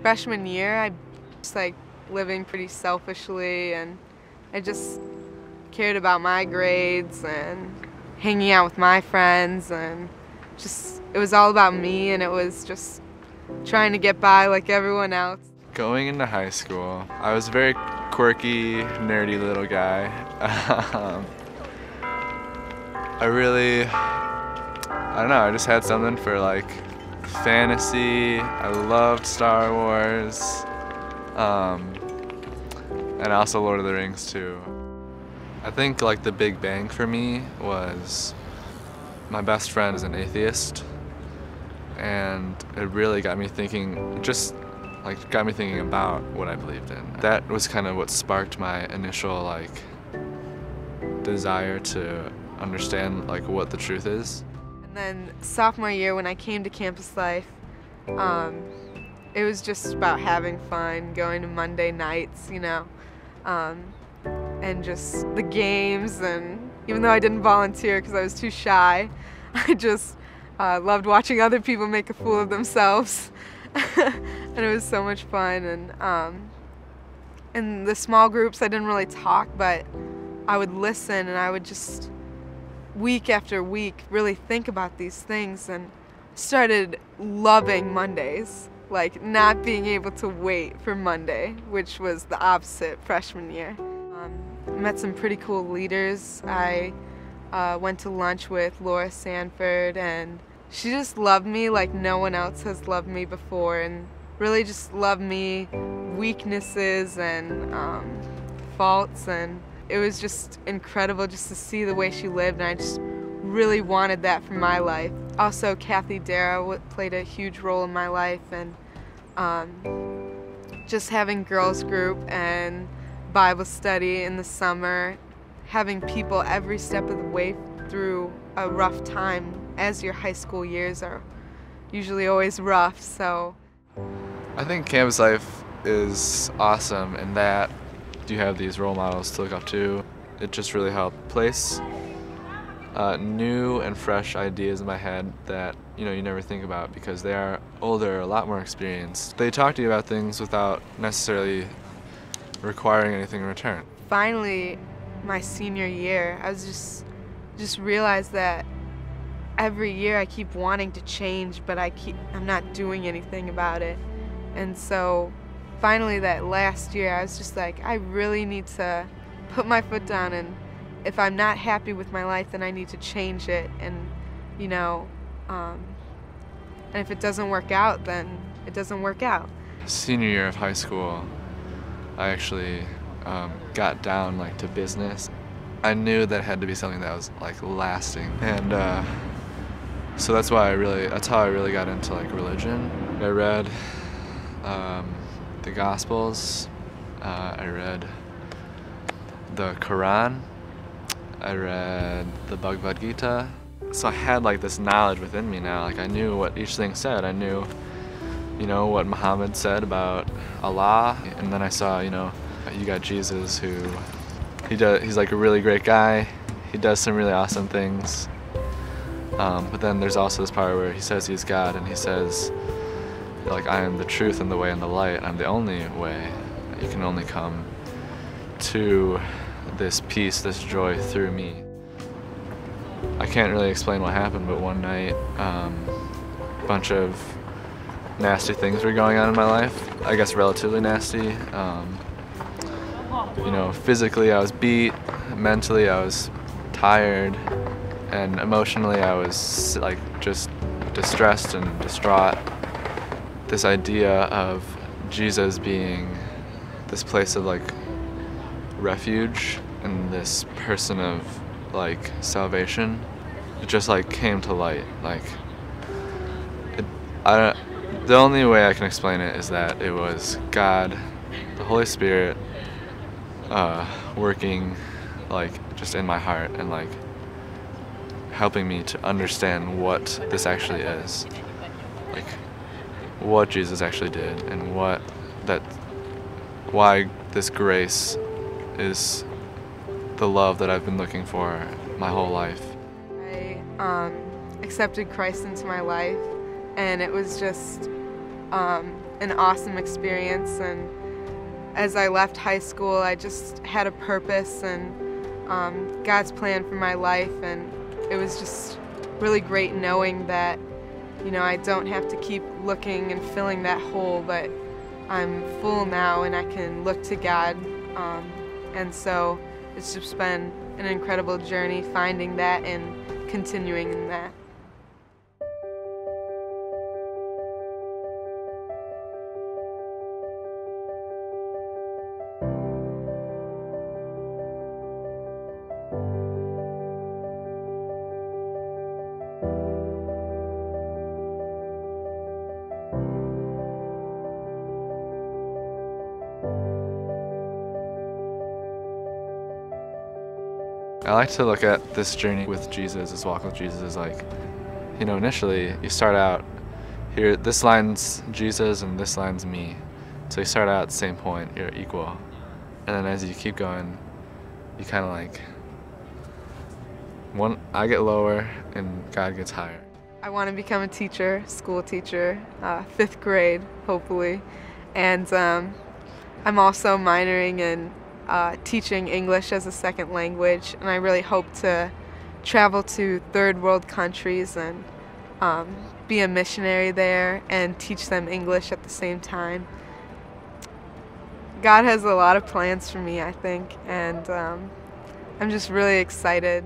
Freshman year, I just like living pretty selfishly, and I just cared about my grades and hanging out with my friends, and just it was all about me, and it was just trying to get by like everyone else. Going into high school, I was a very quirky, nerdy little guy. I don't know, I just had something for like fantasy. I loved Star Wars, and also Lord of the Rings too. I think like the big bang for me was my best friend is an atheist, and it really got me thinking, got me thinking about what I believed in. That was kind of what sparked my initial like desire to understand like what the truth is. And then sophomore year, when I came to campus life, it was just about having fun, going to Monday nights, you know, and just the games. And even though I didn't volunteer because I was too shy, I just loved watching other people make a fool of themselves. And it was so much fun. And in the small groups, I didn't really talk, but I would listen, and I would just week after week really think about these things, and started loving Mondays, like not being able to wait for Monday, which was the opposite freshman year. Met some pretty cool leaders. I went to lunch with Laura Sanford, and she just loved me like no one else has loved me before, and really just loved me weaknesses and faults, and it was just incredible just to see the way she lived, and I just really wanted that for my life. Also, Kathy Dara played a huge role in my life, and just having girls group and Bible study in the summer, having people every step of the way through a rough time, as your high school years are usually always rough. So I think campus life is awesome in that you have these role models to look up to. It just really helped place new and fresh ideas in my head that you never think about because they are older, a lot more experienced. They talk to you about things without necessarily requiring anything in return. Finally, my senior year, I was just realized that every year I keep wanting to change, but I'm not doing anything about it. And so finally that last year, I was just like, I really need to put my foot down, and if I'm not happy with my life, then I need to change it. And and if it doesn't work out, then it doesn't work out. Senior year of high school, I actually got down like to business. I knew that it had to be something that was like lasting, and so that's how I really got into like religion. I read the Gospels, I read the Quran, I read the Bhagavad Gita. So I had like this knowledge within me now. Like I knew what each thing said. I knew, what Muhammad said about Allah, and then I saw, you got Jesus, who he's like a really great guy. He does some really awesome things. But then there's also this part where he says he's God, and he says, like, I am the truth and the way and the light. I'm the only way. You can only come to this peace, this joy through me. I can't really explain what happened, but one night, a bunch of nasty things were going on in my life. I guess relatively nasty. Physically I was beat, mentally I was tired, and emotionally I was like just distressed and distraught. This idea of Jesus being this place of like refuge and this person of like salvation, it just like came to light. Like the only way I can explain it is that it was God, the Holy Spirit, working like just in my heart and like helping me to understand what this actually is, like what Jesus actually did, and why this grace is the love that I've been looking for my whole life. I accepted Christ into my life, and it was just an awesome experience, and as I left high school I just had a purpose and God's plan for my life, and it was just really great knowing that, you know, I don't have to keep looking and filling that hole, but I'm full now and I can look to God, and so it's just been an incredible journey finding that and continuing in that. I like to look at this journey with Jesus, this walk with Jesus, as like, you know, initially you start out here, this line's Jesus and this line's me. So you start out at the same point, you're equal. And then as you keep going, you kind of like, I get lower and God gets higher. I want to become a teacher, school teacher, 5th grade, hopefully. And I'm also minoring in teaching English as a second language, and I really hope to travel to third world countries and be a missionary there and teach them English at the same time. God has a lot of plans for me, I think, and I'm just really excited.